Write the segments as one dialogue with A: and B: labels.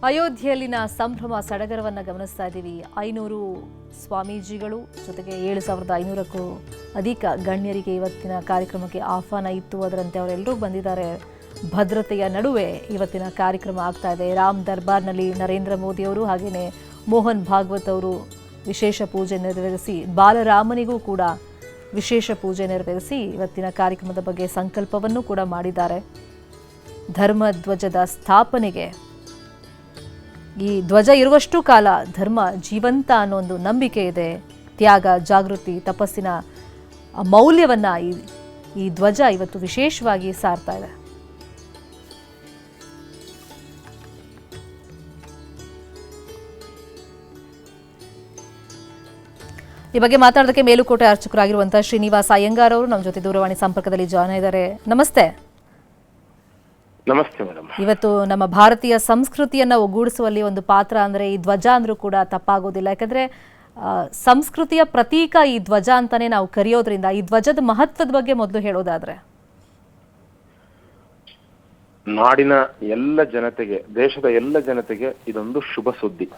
A: ಅಯೋಧ್ಯೆಯಲ್ಲಿನ ಸಂಭ್ರಮ ಸಡಗರವನ್ನು ಗಮನಿಸ್ತಾ ಇದ್ದೀವಿ. 500 ಸ್ವಾಮೀಜಿಗಳು ಜೊತೆಗೆ 7500ಕ್ಕೂ ಅಧಿಕ ಗಣ್ಯರಿಗೆ ಇವತ್ತಿನ ಕಾರ್ಯಕ್ರಮಕ್ಕೆ ಆಹ್ವಾನ ಇತ್ತು. ಅದರಂತೆ ಅವರೆಲ್ಲರೂ ಬಂದಿದ್ದಾರೆ. ಭದ್ರತೆಯ ನಡುವೆ ಇವತ್ತಿನ ಕಾರ್ಯಕ್ರಮ ಆಗ್ತಾ ಇದೆ. ರಾಮ್ ದರ್ಬಾರ್ನಲ್ಲಿ ನರೇಂದ್ರ ಮೋದಿ ಅವರು ಹಾಗೆಯೇ ಮೋಹನ್ ಭಾಗವತ್ ಅವರು ವಿಶೇಷ ಪೂಜೆ ನೆರವೇರಿಸಿ, ಬಾಲರಾಮನಿಗೂ ಕೂಡ ವಿಶೇಷ ಪೂಜೆ ನೆರವೇರಿಸಿ ಇವತ್ತಿನ ಕಾರ್ಯಕ್ರಮದ ಬಗ್ಗೆ ಸಂಕಲ್ಪವನ್ನು ಕೂಡ ಮಾಡಿದ್ದಾರೆ. ಧರ್ಮ ಧ್ವಜದ ಸ್ಥಾಪನೆಗೆ ಈ ಧ್ವಜ ಇರುವಷ್ಟು ಕಾಲ ಧರ್ಮ ಜೀವಂತ ಅನ್ನೋ ಒಂದು ನಂಬಿಕೆ ಇದೆ. ತ್ಯಾಗ, ಜಾಗೃತಿ, ತಪಸ್ಸಿನ ಮೌಲ್ಯವನ್ನ ಈ ಧ್ವಜ ಇವತ್ತು ವಿಶೇಷವಾಗಿ ಸಾರ್ತಾ ಇದೆ. ಈ ಬಗ್ಗೆ ಮಾತಾಡೋದಕ್ಕೆ ಮೇಲುಕೋಟೆ ಅರ್ಚಕರಾಗಿರುವಂತಹ ಶ್ರೀನಿವಾಸ ಅಯ್ಯಂಗಾರ್ ಅವರು ನಮ್ಮ ಜೊತೆ ದೂರವಾಣಿ ಸಂಪರ್ಕದಲ್ಲಿ ಜಾಯ್ನ್ ಆಗಿದ್ದಾರೆ. ನಮಸ್ತೆ.
B: ನಮಸ್ತೆ ಮೇಡಮ್.
A: ಇವತ್ತು ನಮ್ಮ ಭಾರತೀಯ ಸಂಸ್ಕೃತಿಯನ್ನ ಒಗ್ಗೂಡಿಸುವಲ್ಲಿ ಒಂದು ಪಾತ್ರ ಅಂದ್ರೆ ಈ ಧ್ವಜ ಅಂದ್ರೂ ಕೂಡ ತಪ್ಪಾಗೋದಿಲ್ಲ. ಯಾಕಂದ್ರೆ ಸಂಸ್ಕೃತಿಯ ಪ್ರತೀಕ ಈ ಧ್ವಜ ಅಂತಾನೆ ನಾವು ಕರೆಯೋದ್ರಿಂದ ಈ ಧ್ವಜದ ಮಹತ್ವದ ಬಗ್ಗೆ ಮೊದಲು ಹೇಳೋದಾದ್ರೆ,
B: ನಾಡಿನ ಎಲ್ಲ ಜನತೆಗೆ, ದೇಶದ ಎಲ್ಲ ಜನತೆಗೆ ಇದೊಂದು ಶುಭ ಸುದ್ದಿ.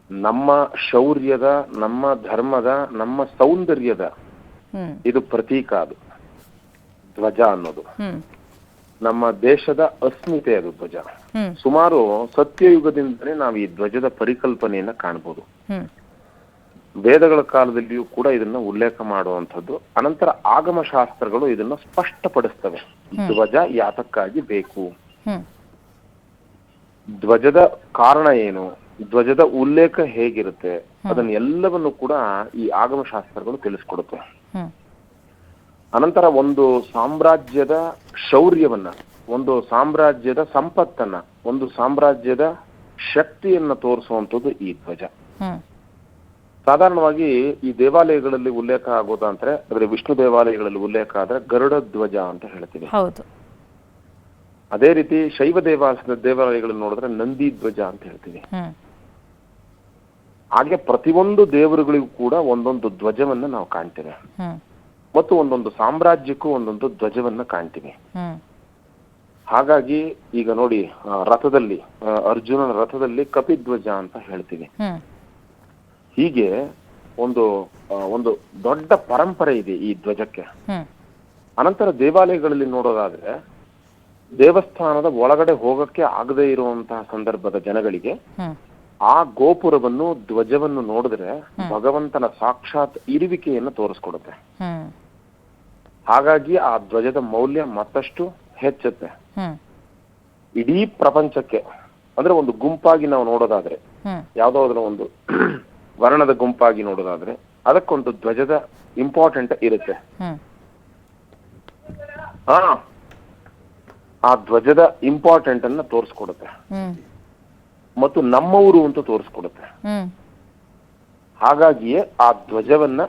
B: ನಮ್ಮ ಶೌರ್ಯದ, ನಮ್ಮ ಧರ್ಮದ, ನಮ್ಮ ಸೌಂದರ್ಯದ ಇದು ಪ್ರತೀಕ. ಅದು ಧ್ವಜ ಅನ್ನೋದು ನಮ್ಮ ದೇಶದ ಅಸ್ಮಿತೆ. ಅದು ಧ್ವಜ ಸುಮಾರು ಸತ್ಯಯುಗದಿಂದಲೇ ನಾವು ಈ ಧ್ವಜದ ಪರಿಕಲ್ಪನೆಯನ್ನ ಕಾಣಬಹುದು. ವೇದಗಳ ಕಾಲದಲ್ಲಿಯೂ ಕೂಡ ಇದನ್ನ ಉಲ್ಲೇಖ ಮಾಡುವಂಥದ್ದು. ಅನಂತರ ಆಗಮ ಶಾಸ್ತ್ರಗಳು ಇದನ್ನ ಸ್ಪಷ್ಟಪಡಿಸ್ತವೆ. ಧ್ವಜ ಯಾತಕ್ಕಾಗಿ ಬೇಕು, ಧ್ವಜದ ಕಾರಣ ಏನು, ಧ್ವಜದ ಉಲ್ಲೇಖ ಹೇಗಿರುತ್ತೆ, ಅದನ್ನ ಎಲ್ಲವನ್ನು ಕೂಡ ಈ ಆಗಮ ಶಾಸ್ತ್ರಗಳು ತಿಳಿಸ್ಕೊಡುತ್ತೆ. ಅನಂತರ ಒಂದು ಸಾಮ್ರಾಜ್ಯದ ಶೌರ್ಯವನ್ನ, ಒಂದು ಸಾಮ್ರಾಜ್ಯದ ಸಂಪತ್ತನ್ನ, ಒಂದು ಸಾಮ್ರಾಜ್ಯದ ಶಕ್ತಿಯನ್ನ ತೋರಿಸುವಂಥದ್ದು ಈ ಧ್ವಜ. ಸಾಧಾರಣವಾಗಿ ಈ ದೇವಾಲಯಗಳಲ್ಲಿ ಉಲ್ಲೇಖ ಆಗೋದಂದ್ರೆ, ಅಂದ್ರೆ ವಿಷ್ಣು ದೇವಾಲಯಗಳಲ್ಲಿ ಉಲ್ಲೇಖ ಆದ್ರೆ ಗರುಡ ಧ್ವಜ ಅಂತ ಹೇಳ್ತೀವಿ. ಅದೇ ರೀತಿ ಶೈವ ದೇವಾಲಯಗಳಲ್ಲಿ ನೋಡಿದ್ರೆ ನಂದಿ ಧ್ವಜ ಅಂತ ಹೇಳ್ತೀವಿ. ಹಾಗೆ ಪ್ರತಿಯೊಂದು ದೇವರುಗಳಿಗೂ ಕೂಡ ಒಂದೊಂದು ಧ್ವಜವನ್ನ ನಾವು ಕಾಣ್ತೇವೆ ಮತ್ತು ಒಂದೊಂದು ಸಾಮ್ರಾಜ್ಯಕ್ಕೂ ಒಂದೊಂದು ಧ್ವಜವನ್ನ ಕಾಣ್ತೀವಿ. ಹಾಗಾಗಿ ಈಗ ನೋಡಿ, ರಥದಲ್ಲಿ, ಅರ್ಜುನನ ರಥದಲ್ಲಿ ಕಪಿಧ್ವಜ ಅಂತ ಹೇಳ್ತೀವಿ. ಹೀಗೆ ಒಂದು ದೊಡ್ಡ ಪರಂಪರೆ ಇದೆ ಈ ಧ್ವಜಕ್ಕೆ. ಅನಂತರ ದೇವಾಲಯಗಳಲ್ಲಿ ನೋಡೋದಾದ್ರೆ, ದೇವಸ್ಥಾನದ ಒಳಗಡೆ ಹೋಗಕ್ಕೆ ಆಗದೇ ಇರುವಂತಹ ಸಂದರ್ಭದ ಜನಗಳಿಗೆ ಆ ಗೋಪುರವನ್ನು, ಧ್ವಜವನ್ನು ನೋಡಿದ್ರೆ ಭಗವಂತನ ಸಾಕ್ಷಾತ್ ಇರುವಿಕೆಯನ್ನು ತೋರಿಸ್ಕೊಡುತ್ತೆ. ಹಾಗಾಗಿ ಆ ಧ್ವಜದ ಮೌಲ್ಯ ಮತ್ತಷ್ಟು ಹೆಚ್ಚುತ್ತೆ. ಇಡೀ ಪ್ರಪಂಚಕ್ಕೆ, ಅಂದ್ರೆ ಒಂದು ಗುಂಪಾಗಿ ನಾವು ನೋಡೋದಾದ್ರೆ, ಯಾವ್ದಾದ್ರು ಒಂದು ವರ್ಣದ ಗುಂಪಾಗಿ ನೋಡೋದಾದ್ರೆ ಅದಕ್ಕೊಂದು ಧ್ವಜದ ಇಂಪಾರ್ಟೆಂಟ್ ಇರುತ್ತೆ. ಆ ಧ್ವಜದ ಇಂಪಾರ್ಟೆಂಟ್ ಅನ್ನ ತೋರಿಸ್ಕೊಡುತ್ತೆ ಮತ್ತು ನಮ್ಮವರು ಅಂತ ತೋರಿಸ್ಕೊಡುತ್ತೆ. ಹಾಗಾಗಿಯೇ ಆ ಧ್ವಜವನ್ನ,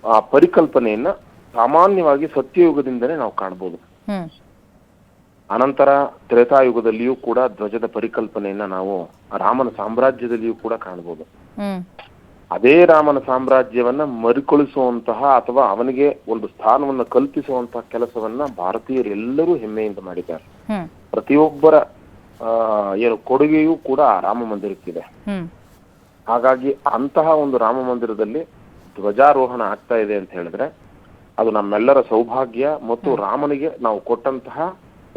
B: ಆ ಪರಿಕಲ್ಪನೆಯನ್ನ ಸಾಮಾನ್ಯವಾಗಿ ಸತ್ಯಯುಗದಿಂದಲೇ ನಾವು ಕಾಣಬಹುದು. ಅನಂತರ ತ್ರೇತಾಯುಗದಲ್ಲಿಯೂ ಕೂಡ ಧ್ವಜದ ಪರಿಕಲ್ಪನೆಯನ್ನ ನಾವು ರಾಮನ ಸಾಮ್ರಾಜ್ಯದಲ್ಲಿಯೂ ಕೂಡ ಕಾಣಬಹುದು. ಅದೇ ರಾಮನ ಸಾಮ್ರಾಜ್ಯವನ್ನ ಮರುಕಳಿಸುವಂತಹ ಅಥವಾ ಅವನಿಗೆ ಒಂದು ಸ್ಥಾನವನ್ನ ಕಲ್ಪಿಸುವಂತಹ ಕೆಲಸವನ್ನ ಭಾರತೀಯರೆಲ್ಲರೂ ಹೆಮ್ಮೆಯಿಂದ ಮಾಡಿದ್ದಾರೆ. ಪ್ರತಿಯೊಬ್ಬರ ಕೊಡುಗೆಯೂ ಕೂಡ ರಾಮ ಮಂದಿರಕ್ಕಿದೆ. ಹಾಗಾಗಿ ಅಂತಹ ಒಂದು ರಾಮ ಮಂದಿರದಲ್ಲಿ ಧ್ವಜಾರೋಹಣ ಆಗ್ತಾ ಇದೆ ಅಂತ ಹೇಳಿದ್ರೆ ಅದು ನಮ್ಮೆಲ್ಲರ ಸೌಭಾಗ್ಯ ಮತ್ತು ರಾಮನಿಗೆ ನಾವು ಕೊಟ್ಟಂತಹ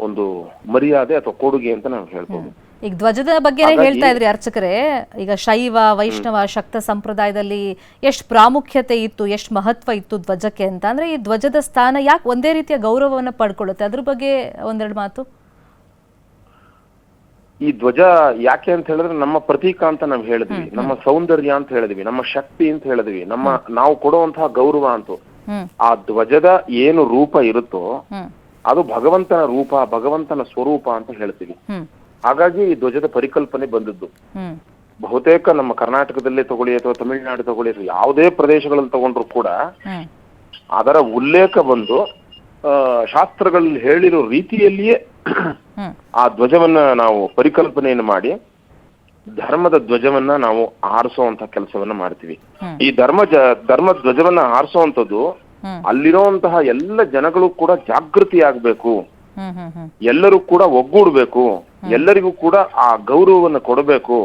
B: ಒಂದು ಮರ್ಯಾದೆ ಅಥವಾ ಕೊಡುಗೆ ಅಂತ ನಾವು ಹೇಳ್ಬೋದು.
A: ಈಗ ಧ್ವಜದ ಬಗ್ಗೆ ಹೇಳ್ತಾ ಇದ್ರಿ ಅರ್ಚಕರೇ, ಈಗ ಶೈವ, ವೈಷ್ಣವ, ಶಕ್ತ ಸಂಪ್ರದಾಯದಲ್ಲಿ ಎಷ್ಟು ಪ್ರಾಮುಖ್ಯತೆ ಇತ್ತು, ಎಷ್ಟು ಮಹತ್ವ ಇತ್ತು ಧ್ವಜಕ್ಕೆ ಅಂತ. ಅಂದ್ರೆ ಈ ಧ್ವಜದ ಸ್ಥಾನ ಯಾಕೆ ಒಂದೇ ರೀತಿಯ ಗೌರವವನ್ನು ಪಡ್ಕೊಳ್ಳುತ್ತೆ, ಅದ್ರ ಬಗ್ಗೆ ಒಂದೆರಡು ಮಾತು.
B: ಈ ಧ್ವಜ ಯಾಕೆ ಅಂತ ಹೇಳಿದ್ರೆ ನಮ್ಮ ಪ್ರತೀಕ ಅಂತ ನಾವು ಹೇಳಿದ್ವಿ, ನಮ್ಮ ಸೌಂದರ್ಯ ಅಂತ ಹೇಳಿದ್ವಿ, ನಮ್ಮ ಶಕ್ತಿ ಅಂತ ಹೇಳಿದ್ವಿ, ನಾವು ಕೊಡುವಂತಹ ಗೌರವ ಅಂತ. ಆ ಧ್ವಜದ ಏನು ರೂಪ ಇರುತ್ತೋ ಅದು ಭಗವಂತನ ರೂಪ, ಭಗವಂತನ ಸ್ವರೂಪ ಅಂತ ಹೇಳ್ತೀವಿ. ಹಾಗಾಗಿ ಈ ಧ್ವಜದ ಪರಿಕಲ್ಪನೆ ಬಂದದ್ದು. ಬಹುತೇಕ ನಮ್ಮ ಕರ್ನಾಟಕದಲ್ಲೇ ತಗೊಳ್ಳಿ ಅಥವಾ ತಮಿಳುನಾಡು ತಗೊಳ್ಳಿ, ಯಾವುದೇ ಪ್ರದೇಶಗಳಲ್ಲಿ ತಗೊಂಡ್ರು ಕೂಡ ಅದರ ಉಲ್ಲೇಖ ಬಂದು ಶಾಸ್ತ್ರಗಳಲ್ಲಿ ಹೇಳಿರೋ ರೀತಿಯಲ್ಲಿಯೇ ಆ ಧ್ವಜವನ್ನ ನಾವು ಪರಿಕಲ್ಪನೆಯನ್ನು ಮಾಡಿ ಧರ್ಮದ ಧ್ವಜವನ್ನ ನಾವು ಹಾರಿಸುವಂತ ಕೆಲಸವನ್ನ ಮಾಡ್ತೀವಿ. ಈ ಧರ್ಮ ಧ್ವಜವನ್ನ ಹಾರಿಸುವಂತದ್ದು ಅಲ್ಲಿರುವಂತಹ ಎಲ್ಲ ಜನಗಳು ಕೂಡ ಜಾಗೃತಿ ಆಗ್ಬೇಕು, ಎಲ್ಲರೂ ಕೂಡ ಒಗ್ಗೂಡ್ಬೇಕು, ಎಲ್ಲರಿಗೂ ಕೂಡ ಆ ಗೌರವವನ್ನು ಕೊಡಬೇಕು.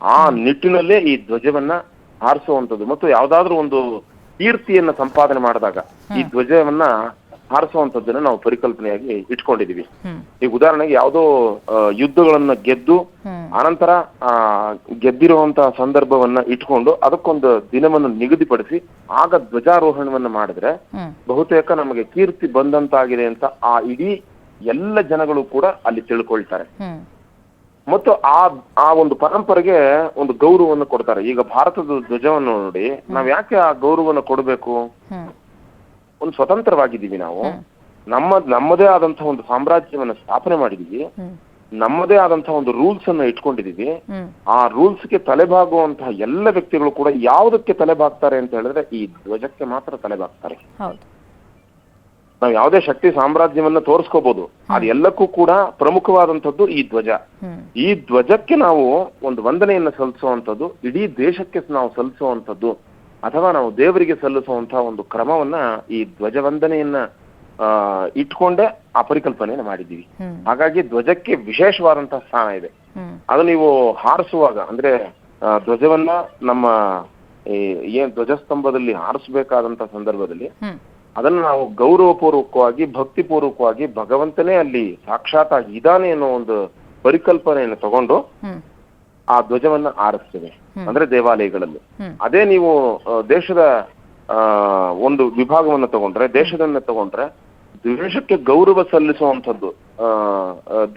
B: ಆ ನಿಟ್ಟಿನಲ್ಲೇ ಈ ಧ್ವಜವನ್ನ ಹಾರಿಸುವಂಥದ್ದು ಮತ್ತು ಯಾವ್ದಾದ್ರು ಒಂದು ಕೀರ್ತಿಯನ್ನ ಸಂಪಾದನೆ ಮಾಡಿದಾಗ ಈ ಧ್ವಜವನ್ನ ಹಾರಿಸುವಂಥದ್ದನ್ನ ನಾವು ಪರಿಕಲ್ಪನೆಯಾಗಿ ಇಟ್ಕೊಂಡಿದೀವಿ. ಈಗ ಉದಾಹರಣೆಗೆ ಯಾವುದೋ ಯುದ್ಧಗಳನ್ನ ಗೆದ್ದು ಅನಂತರ ಗೆದ್ದಿರುವಂತಹ ಸಂದರ್ಭವನ್ನ ಇಟ್ಕೊಂಡು ಅದಕ್ಕೊಂದು ದಿನವನ್ನು ನಿಗದಿಪಡಿಸಿ ಆಗ ಧ್ವಜಾರೋಹಣವನ್ನ ಮಾಡಿದ್ರೆ ಬಹುತೇಕ ನಮಗೆ ಕೀರ್ತಿ ಬಂದಂತಾಗಿದೆ ಅಂತ ಆ ಇಡೀ ಎಲ್ಲ ಜನಗಳು ಕೂಡ ಅಲ್ಲಿ ತಿಳ್ಕೊಳ್ತಾರೆ ಮತ್ತು ಆ ಒಂದು ಪರಂಪರೆಗೆ ಒಂದು ಗೌರವವನ್ನು ಕೊಡ್ತಾರೆ. ಈಗ ಭಾರತದ ಧ್ವಜವನ್ನು ನೋಡಿ ನಾವ್ ಯಾಕೆ ಆ ಗೌರವವನ್ನು ಕೊಡಬೇಕು? ಒಂದು ಸ್ವತಂತ್ರವಾಗಿದ್ದೀವಿ ನಾವು, ನಮ್ಮದೇ ಆದಂತಹ ಒಂದು ಸಾಮ್ರಾಜ್ಯವನ್ನ ಸ್ಥಾಪನೆ ಮಾಡಿದೀವಿ, ನಮ್ಮದೇ ಆದಂತಹ ಒಂದು ರೂಲ್ಸ್ ಅನ್ನ ಇಟ್ಕೊಂಡಿದೀವಿ. ಆ ರೂಲ್ಸ್ಗೆ ತಲೆಬಾಗುವಂತಹ ಎಲ್ಲ ವ್ಯಕ್ತಿಗಳು ಕೂಡ ಯಾವುದಕ್ಕೆ ತಲೆಬಾಗ್ತಾರೆ ಅಂತ ಹೇಳಿದ್ರೆ ಈ ಧ್ವಜಕ್ಕೆ ಮಾತ್ರ ತಲೆಬಾಗ್ತಾರೆ. ನಾವು ಯಾವುದೇ ಶಕ್ತಿ ಸಾಮ್ರಾಜ್ಯವನ್ನ ತೋರಿಸ್ಕೋಬಹುದು, ಅದೆಲ್ಲಕ್ಕೂ ಕೂಡ ಪ್ರಮುಖವಾದಂಥದ್ದು ಈ ಧ್ವಜ. ಈ ಧ್ವಜಕ್ಕೆ ನಾವು ಒಂದು ವಂದನೆಯನ್ನ ಸಲ್ಲಿಸುವಂಥದ್ದು, ಇಡೀ ದೇಶಕ್ಕೆ ನಾವು ಸಲ್ಲಿಸುವಂಥದ್ದು ಅಥವಾ ನಾವು ದೇವರಿಗೆ ಸಲ್ಲಿಸುವಂತಹ ಒಂದು ಕ್ರಮವನ್ನ ಈ ಧ್ವಜ ವಂದನೆಯನ್ನ ಇಟ್ಕೊಂಡೇ ಆ ಪರಿಕಲ್ಪನೆಯನ್ನ ಮಾಡಿದ್ದೀವಿ. ಹಾಗಾಗಿ ಧ್ವಜಕ್ಕೆ ವಿಶೇಷವಾದಂತಹ ಸ್ಥಾನ ಇದೆ. ಅದು ನೀವು ಹಾರಿಸುವಾಗ ಅಂದ್ರೆ ಧ್ವಜವನ್ನ ನಮ್ಮ ಏನ್ ಧ್ವಜಸ್ತಂಭದಲ್ಲಿ ಹಾರಿಸಬೇಕಾದಂತ ಸಂದರ್ಭದಲ್ಲಿ ಅದನ್ನ ನಾವು ಗೌರವಪೂರ್ವಕವಾಗಿ ಭಕ್ತಿಪೂರ್ವಕವಾಗಿ ಭಗವಂತನೇ ಅಲ್ಲಿ ಸಾಕ್ಷಾತ್ ಇದಾನೆ ಅನ್ನೋ ಒಂದು ಪರಿಕಲ್ಪನೆಯನ್ನು ತಗೊಂಡು ಆ ಧ್ವಜವನ್ನ ಆರಿಸ್ತೇವೆ ಅಂದ್ರೆ ದೇವಾಲಯಗಳಲ್ಲಿ. ಅದೇ ನೀವು ದೇಶದ ಒಂದು ವಿಭಾಗವನ್ನ ತಗೊಂಡ್ರೆ, ದೇಶದನ್ನ ತಗೊಂಡ್ರೆ ದೇಶಕ್ಕೆ ಗೌರವ ಸಲ್ಲಿಸುವಂಥದ್ದು,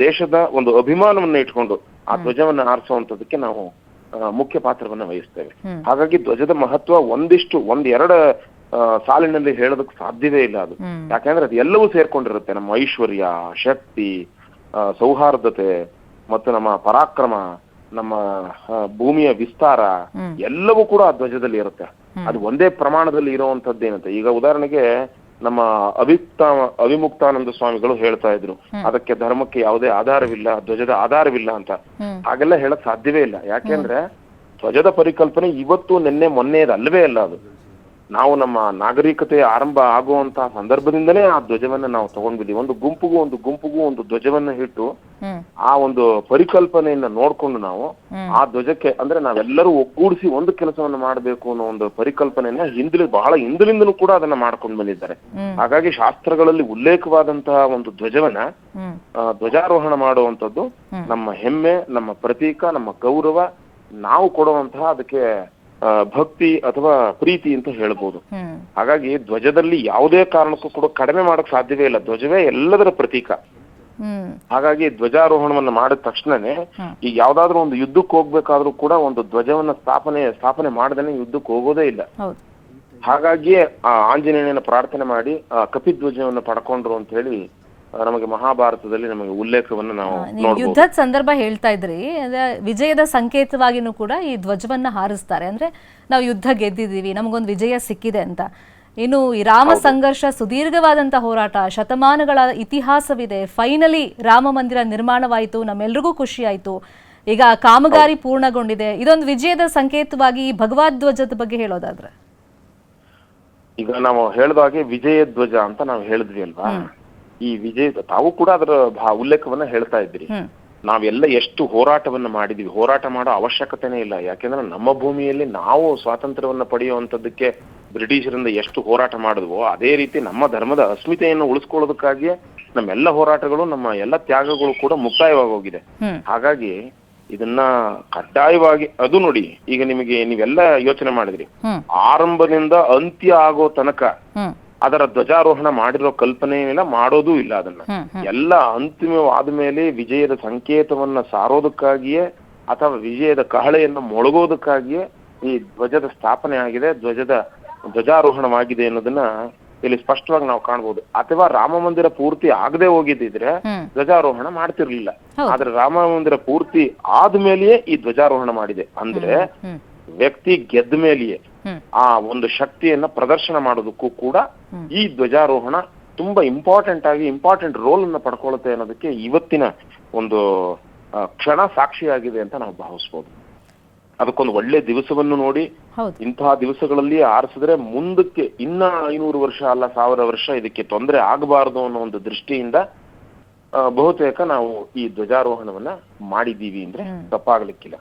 B: ದೇಶದ ಒಂದು ಅಭಿಮಾನವನ್ನ ಇಟ್ಕೊಂಡು ಆ ಧ್ವಜವನ್ನ ಆರಿಸುವಂಥದ್ದಕ್ಕೆ ನಾವು ಮುಖ್ಯ ಪಾತ್ರವನ್ನ ವಹಿಸ್ತೇವೆ. ಹಾಗಾಗಿ ಧ್ವಜದ ಮಹತ್ವ ಒಂದೆರಡು ಸಾಲಿನಲ್ಲಿ ಹೇಳೋದಕ್ಕೆ ಸಾಧ್ಯವೇ ಇಲ್ಲ. ಅದು ಯಾಕೆಂದ್ರೆ ಅದು ಎಲ್ಲವೂ ಸೇರ್ಕೊಂಡಿರುತ್ತೆ. ನಮ್ಮ ಐಶ್ವರ್ಯ, ಶಕ್ತಿ, ಸೌಹಾರ್ದತೆ ಮತ್ತು ನಮ್ಮ ಪರಾಕ್ರಮ, ನಮ್ಮ ಭೂಮಿಯ ವಿಸ್ತಾರ ಎಲ್ಲವೂ ಕೂಡ ಆ ಧ್ವಜದಲ್ಲಿ ಇರುತ್ತೆ. ಅದು ಒಂದೇ ಪ್ರಮಾಣದಲ್ಲಿ ಇರುವಂತದ್ದೇನಂತೆ. ಈಗ ಉದಾಹರಣೆಗೆ ನಮ್ಮ ಅವಿಮುಕ್ತಾನಂದ ಸ್ವಾಮಿಗಳು ಹೇಳ್ತಾ ಇದ್ರು, ಅದಕ್ಕೆ ಧರ್ಮಕ್ಕೆ ಯಾವುದೇ ಆಧಾರವಿಲ್ಲ, ಧ್ವಜದ ಆಧಾರವಿಲ್ಲ ಅಂತ. ಹಾಗೆಲ್ಲ ಹೇಳಕ್ ಸಾಧ್ಯವೇ ಇಲ್ಲ. ಯಾಕೆಂದ್ರೆ ಧ್ವಜದ ಪರಿಕಲ್ಪನೆ ಇವತ್ತು ನಿನ್ನೆ ಮೊನ್ನೆಯದಲ್ಲವೇ ಅಲ್ಲ. ಅದು ನಾವು ನಮ್ಮ ನಾಗರಿಕತೆ ಆರಂಭ ಆಗುವಂತಹ ಸಂದರ್ಭದಿಂದನೇ ಆ ಧ್ವಜವನ್ನ ನಾವು ತಗೊಂಡ್ಬಿದ್ದೀವಿ. ಒಂದು ಗುಂಪುಗೂ ಒಂದು ಧ್ವಜವನ್ನ ಇಟ್ಟು ಆ ಒಂದು ಪರಿಕಲ್ಪನೆಯನ್ನ ನೋಡ್ಕೊಂಡು ನಾವು ಆ ಧ್ವಜಕ್ಕೆ ಅಂದ್ರೆ ನಾವೆಲ್ಲರೂ ಒಗ್ಗೂಡಿಸಿ ಒಂದು ಕೆಲಸವನ್ನ ಮಾಡಬೇಕು ಅನ್ನೋ ಒಂದು ಪರಿಕಲ್ಪನೆಯನ್ನ ಬಹಳ ಹಿಂದಿನಿಂದಲೂ ಕೂಡ ಅದನ್ನ ಮಾಡ್ಕೊಂಡು ಬಂದಿದ್ದಾರೆ. ಹಾಗಾಗಿ ಶಾಸ್ತ್ರಗಳಲ್ಲಿ ಉಲ್ಲೇಖವಾದಂತಹ ಒಂದು ಧ್ವಜವನ್ನ ಧ್ವಜಾರೋಹಣ ಮಾಡುವಂಥದ್ದು ನಮ್ಮ ಹೆಮ್ಮೆ, ನಮ್ಮ ಪ್ರತೀಕ, ನಮ್ಮ ಗೌರವ, ನಾವು ಕೊಡುವಂತಹ ಅದಕ್ಕೆ ಭಕ್ತಿ ಅಥವಾ ಪ್ರೀತಿ ಅಂತ ಹೇಳ್ಬೋದು. ಹಾಗಾಗಿ ಧ್ವಜದಲ್ಲಿ ಯಾವುದೇ ಕಾರಣಕ್ಕೂ ಕೂಡ ಕಡಿಮೆ ಮಾಡಕ್ ಸಾಧ್ಯವೇ ಇಲ್ಲ. ಧ್ವಜವೇ ಎಲ್ಲದರ ಪ್ರತೀಕ. ಹಾಗಾಗಿ ಧ್ವಜಾರೋಹಣವನ್ನ ಮಾಡಿದ ತಕ್ಷಣನೇ ಈಗ ಯಾವ್ದಾದ್ರು ಒಂದು ಯುದ್ಧಕ್ಕೆ ಹೋಗ್ಬೇಕಾದ್ರೂ ಕೂಡ ಒಂದು ಧ್ವಜವನ್ನ ಸ್ಥಾಪನೆ ಮಾಡದೇನೆ ಯುದ್ಧಕ್ಕೆ ಹೋಗೋದೇ ಇಲ್ಲ. ಹಾಗಾಗಿಯೇ ಆ ಆಂಜನೇಯನ ಪ್ರಾರ್ಥನೆ ಮಾಡಿ ಕಪಿಧ್ವಜವನ್ನ ಪಡ್ಕೊಂಡ್ರು ಅಂತ ಹೇಳಿ ನಮಗೆ ಮಹಾಭಾರತದಲ್ಲಿ ನಮಗೆ ಉಲ್ಲೇಖವನ್ನು ನಾವು
A: ಯುದ್ಧದ ಸಂದರ್ಭ ಹೇಳ್ತಾ ಇದ್ರಿ. ವಿಜಯದ ಸಂಕೇತವಾಗಿನೂ ಕೂಡ ಈ ಧ್ವಜವನ್ನ ಹಾರಿಸ್ತಾರೆ. ಅಂದ್ರೆ ನಾವು ಯುದ್ಧ ಗೆದ್ದಿದ್ದೀವಿ, ನಮಗೊಂದು ವಿಜಯ ಸಿಕ್ಕಿದೆ ಅಂತ. ಇನ್ನು ಈ ರಾಮ ಸಂಘರ್ಷ ಸುದೀರ್ಘವಾದಂತಹ ಹೋರಾಟ, ಶತಮಾನಗಳ ಇತಿಹಾಸವಿದೆ. ಫೈನಲಿ ರಾಮ ಮಂದಿರ ನಿರ್ಮಾಣವಾಯಿತು, ನಮ್ಮೆಲ್ರಿಗೂ ಖುಷಿ ಆಯ್ತು. ಈಗ ಕಾಮಗಾರಿ ಪೂರ್ಣಗೊಂಡಿದೆ. ಇದೊಂದು ವಿಜಯದ ಸಂಕೇತವಾಗಿ ಈ ಭಗವದ್ ಧ್ವಜದ ಬಗ್ಗೆ ಹೇಳೋದಾದ್ರೆ,
B: ಈಗ ನಾವು ಹೇಳಿದಾಗೆ ವಿಜಯ ಧ್ವಜ ಅಂತ ನಾವು ಹೇಳಿದ್ವಿ ಅಲ್ವಾ. ಈ ವಿಜಯ ತಾವು ಕೂಡ ಅದರ ಉಲ್ಲೇಖವನ್ನ ಹೇಳ್ತಾ ಇದ್ರಿ. ನಾವೆಲ್ಲ ಎಷ್ಟು ಹೋರಾಟವನ್ನ ಮಾಡಿದೀವಿ, ಹೋರಾಟ ಮಾಡೋ ಅವಶ್ಯಕತೆನೇ ಇಲ್ಲ. ಯಾಕೆಂದ್ರೆ ನಮ್ಮ ಭೂಮಿಯಲ್ಲಿ ನಾವು ಸ್ವಾತಂತ್ರ್ಯವನ್ನ ಪಡೆಯುವಂತದ್ದಕ್ಕೆ ಬ್ರಿಟಿಷರಿಂದ ಎಷ್ಟು ಹೋರಾಟ ಮಾಡಿದ್ವೋ ಅದೇ ರೀತಿ ನಮ್ಮ ಧರ್ಮದ ಅಸ್ಮಿತೆಯನ್ನು ಉಳಿಸ್ಕೊಳ್ಳೋದಕ್ಕಾಗಿಯೇ ನಮ್ಮೆಲ್ಲ ಹೋರಾಟಗಳು, ನಮ್ಮ ಎಲ್ಲ ತ್ಯಾಗಗಳು ಕೂಡ ಮುಕ್ತಾಯವಾಗಿ ಹೋಗಿದೆ. ಹಾಗಾಗಿ ಇದನ್ನ ಕಡ್ಡಾಯವಾಗಿ ಅದು ನೋಡಿ, ಈಗ ನೀವೆಲ್ಲ ಯೋಚನೆ ಮಾಡಿದ್ರಿ, ಆರಂಭದಿಂದ ಅಂತ್ಯ ಆಗೋ ತನಕ ಅದರ ಧ್ವಜಾರೋಹಣ ಮಾಡಿರೋ ಕಲ್ಪನೆ ಇಲ್ಲ, ಮಾಡೋದೂ ಇಲ್ಲ. ಅದನ್ನ ಎಲ್ಲ ಅಂತಿಮವಾದ ಮೇಲೆ ವಿಜಯದ ಸಂಕೇತವನ್ನ ಸಾರೋದಕ್ಕಾಗಿಯೇ ಅಥವಾ ವಿಜಯದ ಕಹಳೆಯನ್ನು ಮೊಳಗೋದಕ್ಕಾಗಿಯೇ ಈ ಧ್ವಜದ ಸ್ಥಾಪನೆ ಆಗಿದೆ, ಧ್ವಜಾರೋಹಣವಾಗಿದೆ ಅನ್ನೋದನ್ನ ಇಲ್ಲಿ ಸ್ಪಷ್ಟವಾಗಿ ನಾವು ಕಾಣ್ಬೋದು. ಅಥವಾ ರಾಮ ಮಂದಿರ ಪೂರ್ತಿ ಆಗದೆ ಹೋಗಿದ್ದಿದ್ರೆ ಧ್ವಜಾರೋಹಣ ಮಾಡ್ತಿರ್ಲಿಲ್ಲ. ಆದ್ರೆ ರಾಮ ಮಂದಿರ ಪೂರ್ತಿ ಆದ್ಮೇಲೆಯೇ ಈ ಧ್ವಜಾರೋಹಣ ಮಾಡಿದೆ. ಅಂದ್ರೆ ವ್ಯಕ್ತಿ ಗೆದ್ದ ಮೇಲೆಯೇ ಆ ಒಂದು ಶಕ್ತಿಯನ್ನ ಪ್ರದರ್ಶನ ಮಾಡೋದಕ್ಕೂ ಕೂಡ ಈ ಧ್ವಜಾರೋಹಣ ತುಂಬಾ ಇಂಪಾರ್ಟೆಂಟ್ ರೋಲ್ ಅನ್ನ ಪಡ್ಕೊಳ್ಳುತ್ತೆ ಅನ್ನೋದಕ್ಕೆ ಇವತ್ತಿನ ಒಂದು ಕ್ಷಣ ಸಾಕ್ಷಿಯಾಗಿದೆ ಅಂತ ನಾವು ಭಾವಿಸ್ಬೋದು. ಅದಕ್ಕೊಂದು ಒಳ್ಳೆ ದಿವಸವನ್ನು ನೋಡಿ ಇಂತಹ ದಿವಸಗಳಲ್ಲಿ ಆರಿಸಿದ್ರೆ ಮುಂದಕ್ಕೆ ಇನ್ನ 500 ವರ್ಷ ಅಲ್ಲ 1000 ವರ್ಷ ಇದಕ್ಕೆ ತೊಂದರೆ ಆಗಬಾರದು ಅನ್ನೋ ಒಂದು ದೃಷ್ಟಿಯಿಂದ ಬಹುತೇಕ ನಾವು ಈ ಧ್ವಜಾರೋಹಣವನ್ನ ಮಾಡಿದ್ದೀವಿ ಅಂದ್ರೆ ತಪ್ಪಾಗ್ಲಿಕ್ಕಿಲ್ಲ.